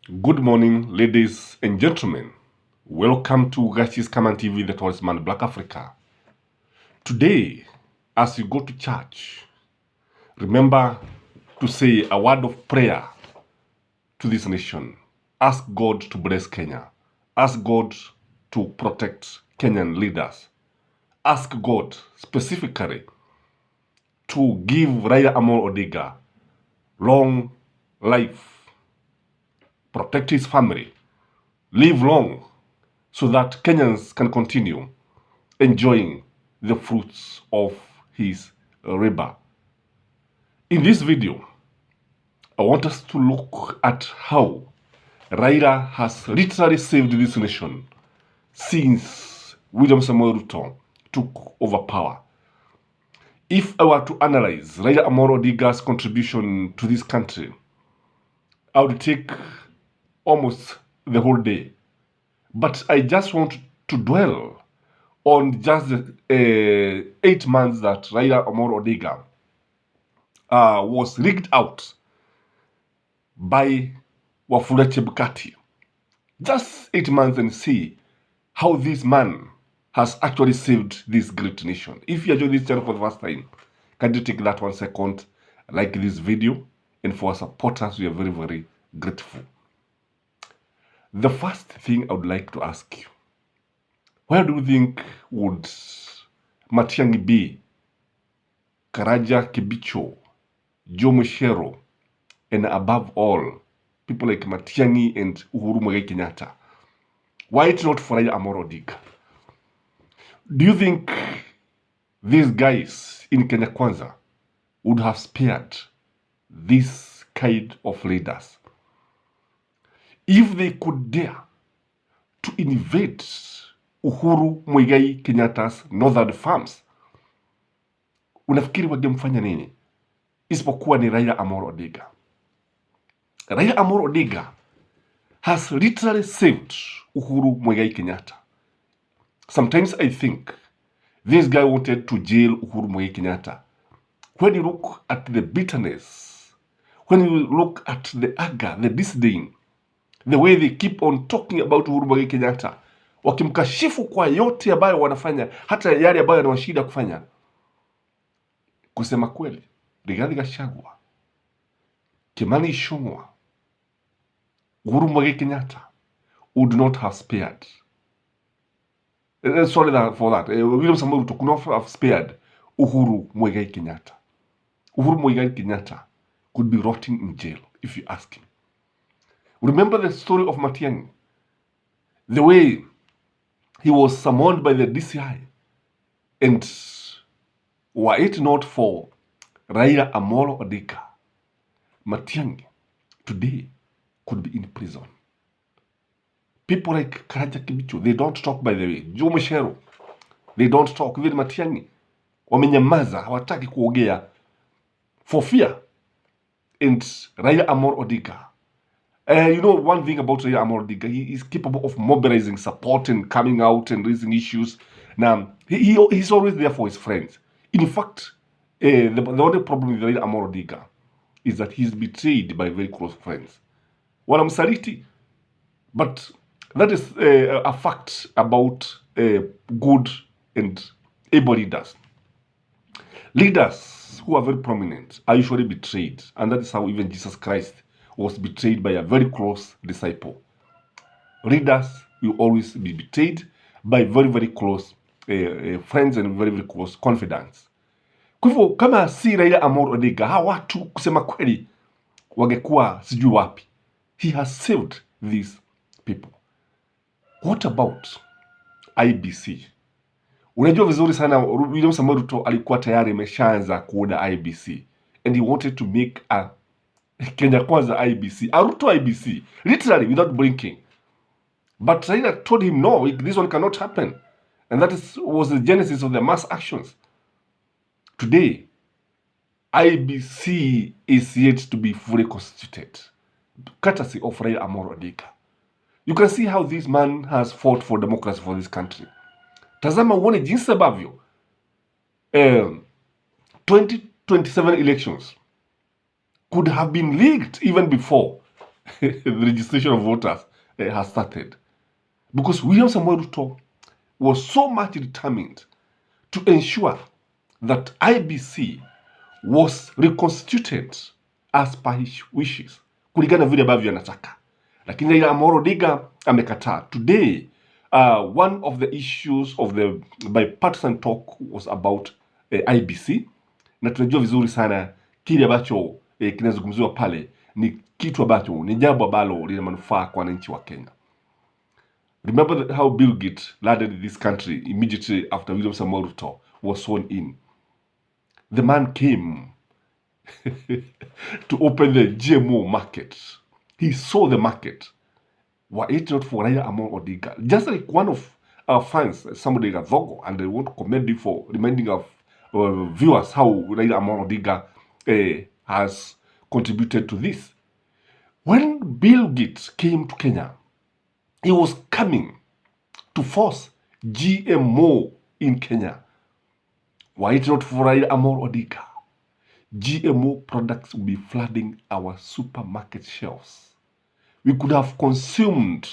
Good morning, ladies and gentlemen. Welcome to Gashi's Command TV, the Talisman Black Africa. Today, as you go to church, remember to say a word of prayer to this nation. Ask God to bless Kenya. Ask God to protect Kenyan leaders. Ask God specifically to give Raila Amolo Odinga long life, protect his family, live long, so that Kenyans can continue enjoying the fruits of his labor. In this video, I want us to look at how Raila has literally saved this nation since William Samoei Ruto took over power. If I were to analyze Raila Amolo Odinga's contribution to this country, I would take almost the whole day. But I just want to dwell on just the 8 months that Raila Amolo Odinga was rigged out by Wafula Chebukati. Just 8 months and see how this man has actually saved this great nation. If you are joining this channel for the first time, can you take that 1 second, like this video, and for our supporters, we are very, very grateful. The first thing I would like to ask you, where do you think would Matiang'I be, Karaja Kibicho, Joe Mushero, and above all, people like Matiang'I and Uhuru Kenyatta? Why it's not for Raila Amolo Odinga? Do you think these guys in Kenya Kwanza would have spared this kind of leaders if they could dare to invade Uhuru Muigai Kenyatta's northern farms? Unafikiri wangemfanya nini isipokuwa ni Raila Amolo Odinga? Raila Amolo Odinga has literally saved Uhuru Muigai Kenyatta. Sometimes I think this guy wanted to jail Uhuru Muigai Kenyatta. When you look at the bitterness, when you look at the anger, the disdain, the way they keep on talking about Uhuru Muigai Kenyatta, wakimkashifu kwa yote ambayo wanafanya, hata yale ambayo yanawashinda kufanya. Kusema kweli, Rigathi Gachagua, Kimani Ichung'wah, Uhuru Muigai Kenyatta would not have spared. Sorry for that. William Samoei Ruto could not have spared Uhuru Muigai Kenyatta. Uhuru Muigai Kenyatta could be rotting in jail, if you ask him. Remember the story of Matiang'I? The way he was summoned by the DCI, and were it not for Raila Amolo Odinga, Matiang'I today could be in prison. People like Karaja Kibicho, they don't talk, by the way. Joe Mushero, they don't talk. Even Matiang'I, wamenyamaza, hawataki kuongea for fear. And Raila Amolo Odinga, you know one thing about Raila Amolo Odinga, he is capable of mobilizing support and coming out and raising issues. Now, he's always there for his friends. In fact, the only problem with Raila Amolo Odinga is that he's betrayed by very close friends. Wanamsaliti, but that is a fact about good and able leaders. Leaders who are very prominent are usually betrayed, and that is how even Jesus Christ was betrayed by a very close disciple. Leaders will always be betrayed by very, very close friends and very, very close confidants. Kwa hivyo kama si Raila Amolo Odinga, hawa watu kusema kweli wangekuwa sijui wapi. He has saved these people. What about IBC? Unajua vizuri sana William Samoei Ruto alikuwa tayari ameshaanza kuunda IBC, and he wanted to make a Kenya Kwanza IBC, a Ruto IBC, literally without blinking. But Raila told him, no, this one cannot happen. And that was the genesis of the mass actions. Today, IBC is yet to be fully constituted, courtesy of Raila Amolo Odinga. You can see how this man has fought for democracy for this country. Tazama uone jinsi ambavyo 2027 elections could have been leaked even before the registration of voters has started. Because William Samoei Ruto was so much determined to ensure that IBC was reconstituted as per his wishes, kulingana vile ambavyo anataka, lakini Raila Amolo Odinga amekataa. Today, one of the issues of the bipartisan talk was about IBC, na tunajua vizuri sana kile ambacho kinazungumziwa pale ni kitu ambacho ni jambo ambalo lina manufaa kwa wananchi wa Kenya. Remember how Bill Gates landed this country immediately after William Samoei Ruto was sworn in. The man came to open the GMO market. He saw the market. Were it not for Raila Amolo Odinga, just like one of our fans, somebody like Vogo, and I want to commend you for reminding of viewers how Raila Amolo Odinga has contributed to this. When Bill Gates came to Kenya, he was coming to force GMO in Kenya. Were it not for Raila Amolo Odinga, GMO products will be flooding our supermarket shelves. We could have consumed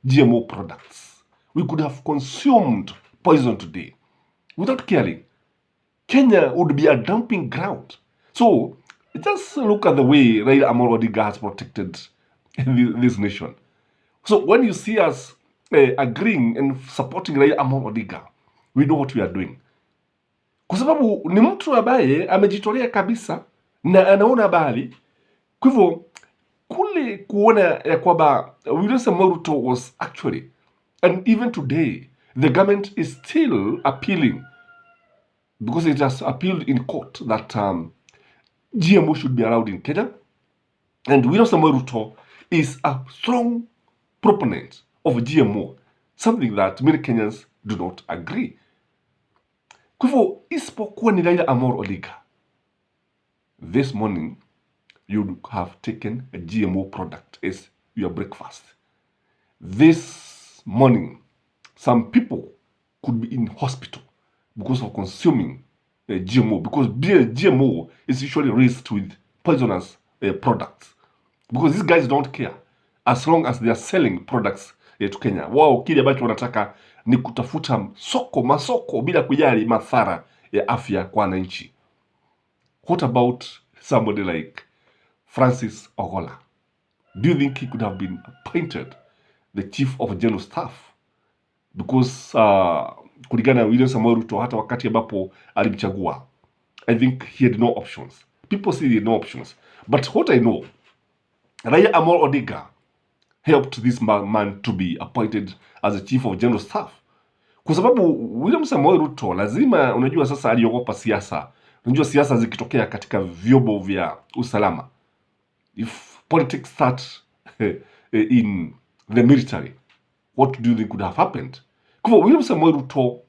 GMO products. We could have consumed poison today without caring. Kenya would be a dumping ground. So just look at the way Raila Amolo Odinga has protected this nation. So when you see us agreeing and supporting Raila Amolo Odinga, we know what we are doing. Kwa sababu ni mtu ambaye amejitolea kabisa na anaona habari. Kwa hivyo kule kuona ya kwamba William Samoei Ruto was actually, and even today, the government is still appealing, because it has appealed in court that GMO should be allowed in Kenya. And William Samoei Ruto is a strong proponent of GMO, something that many Kenyans do not agree. Kwa hivyo isipokuwa ni Raila Amolo Odinga, this morning you have taken a GMO product as your breakfast. This morning, some people could be in hospital because of consuming GMO, because GMO is usually raised with poisonous products. Because these guys don't care as long as they are selling products to Kenya. Wao kile ambacho wanataka ni kutafuta masoko bila kujali madhara ya afya kwa wananchi. What about somebody like Francis Ogola? Do you think he could have been appointed the chief of general staff? Because kulingana na William Samoei Ruto, hata wakati ambapo alimchagua, I think he had no options. People say he had no options. But what I know, Raila Amolo Odinga helped this man to be appointed as the chief of general staff. Kwa sababu William Samoei Ruto lazima, unajua sasa aliogopa siasa. Unajua siasa zikitokea katika vyombo vya usalama, if politics start in the military, what do you think could have happened? Kwa William Samoei Ruto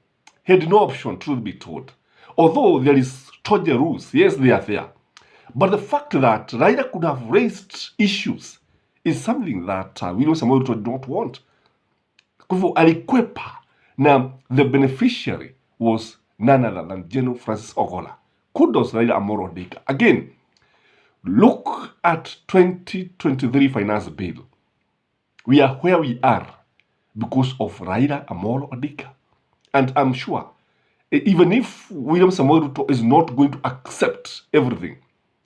had no option, truth be told. Although there is toja rules, yes, they are there. But the fact that Raila could have raised issues is something that William Samoei Ruto did not want. Kwa hivyo alikwepa, na the beneficiary was none other than General Francis Ogola. Kudos Raila Amolo Odinga. Again, look at 2023 finance bill. We are where we are because of Raila Amolo Odinga. And I'm sure, even if William Samoei Ruto is not going to accept everything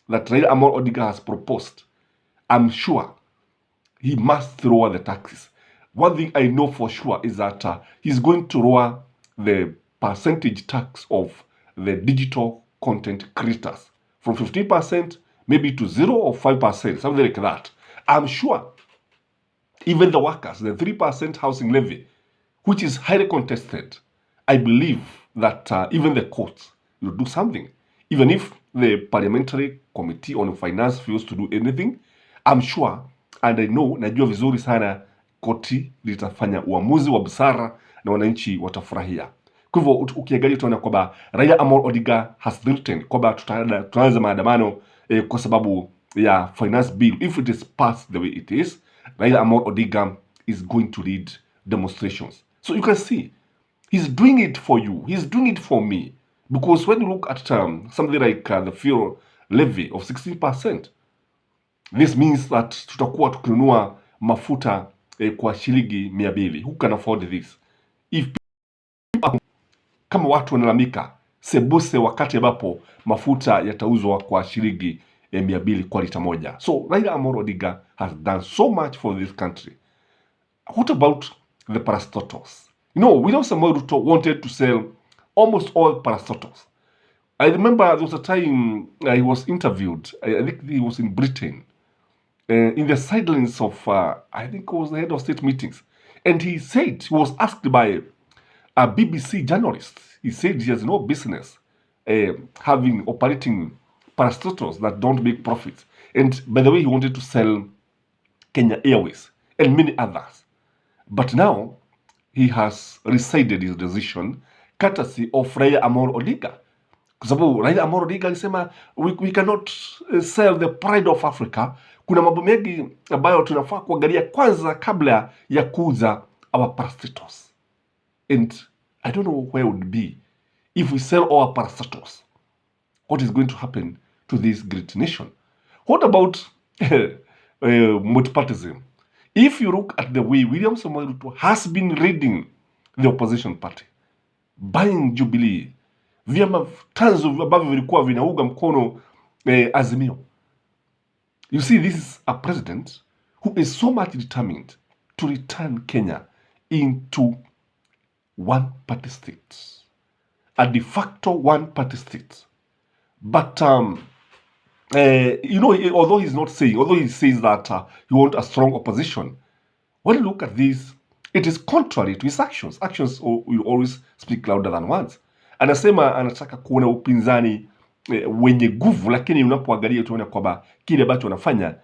that Raila Amolo Odinga has proposed, I'm sure he must lower the taxes. One thing I know for sure is that he's going to lower the percentage tax of the digital content creators from 15% maybe to 0 or 5%, something like that. I'm sure even the workers, the 3% housing levy, which is highly contested, I believe that even the courts will do something. Even if the Parliamentary Committee on Finance fails to do anything, I'm sure, and I know, najua vizuri sana, koti litafanya uamuzi wa busara na wananchi watafurahia. Kwa hivyo ukiangalia utaona kwamba Raila Amolo Odinga has threatened kwamba tutaanza maandamano kwa sababu ya finance bill. If it is passed the way it is, Raila Amolo Odinga is going to lead demonstrations. So you can see, he's doing it for you. He's doing it for me. Because when you look at something like the fuel levy of 16%, This means that tutakuwa tukinunua mafuta kwa shilingi 200. Who can afford this? If kama watu wanalamika sebuse wakati ambapo mafuta yatauzwa kwa shilingi 200 kwa lita moja. So Raila Amolo Odinga has done so much for this country. What about the parastatals? You know, William Samoei Ruto wanted to sell almost all parastatals. I remember there was a time he was interviewed. I think he was in Britain, in the sidelines of, I think it was the head of state meetings. And he said, he was asked by a BBC journalist, he said he has no business operating parastatals that don't make profits. And by the way, he wanted to sell Kenya Airways and many others. But now he has rescinded his decision courtesy of Raila Amolo Odinga. Kwa sababu Raila Amolo Odinga alisema we cannot sell the pride of Africa. Kuna mambo mengi ambayo tunafaa kuangalia kwanza kabla ya kuuza our parastatals. And I don't know where it would be if we sell our parastatals. What is going to happen to this great nation? What about multipartyism? If you look at the way William Samoei Ruto has been leading the opposition party, buying Jubilee, vyama tanzo ambavyo vilikuwa vinauga mkono Azimio. You see, this is a president who is so much determined to return Kenya into one-party state, a de facto one-party state. But you know, although he says that he wants a strong opposition, when you look at this, it is contrary to his actions. Actions will always speak louder than words. Anasema anataka kuona upinzani wenye nguvu, lakini unapoangalia tunaona kwamba kile ambacho anafanya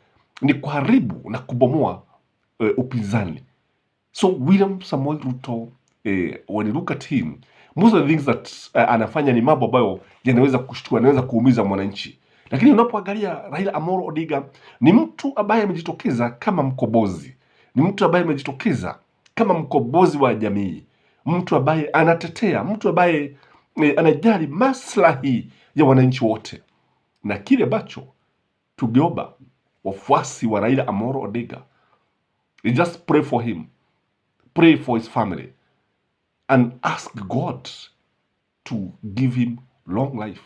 ni kuharibu na kubomoa upinzani. So William Samoei Ruto, when you look at him, most of the things that anafanya ni mambo ambayo yanaweza kushtua, yanaweza kuumiza mwananchi. Lakini unapoangalia Raila Amolo Odinga ni mtu ambaye amejitokeza kama mkombozi, ni mtu ambaye amejitokeza kama mkombozi wa jamii, mtu ambaye anatetea, mtu ambaye anajali maslahi ya wananchi wote. Na kile ambacho tugeomba wafuasi wa Raila Amolo Odinga, just pray for him, pray for his family, and ask God to give him long life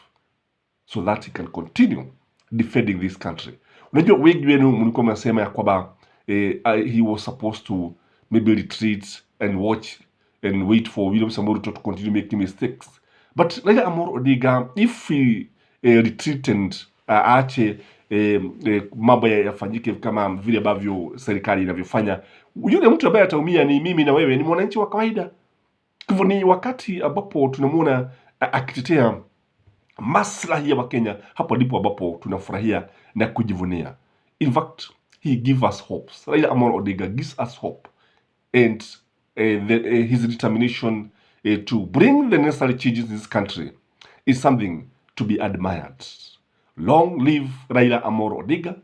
so that he can continue defending this country. Unajua wengi wenu mlikuwa mnasema ya kwamba he was supposed to maybe retreat and watch and wait for William Samoei Ruto to continue making mistakes. But Raila Amolo Odinga, if he retreat and aache mambo yafanyike kama vile ambavyo serikali inavyofanya, yule mtu ambaye ataumia ni mimi na wewe, ni mwananchi wa kawaida. Hivyo ni wakati ambapo tunamuona akitetea maslahi ya Wakenya, hapo ndipo ambapo tunafurahia na kujivunia. In fact, he gives us hope. Raila Amolo Odinga gives us hope, and his determination to bring the necessary changes in this country is something to be admired. Long live Raila Amolo Odinga,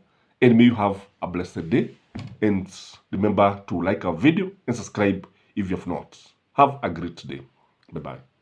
and may you have a blessed day. And remember to like our video and subscribe if you have not. Have a great day. Bye-bye.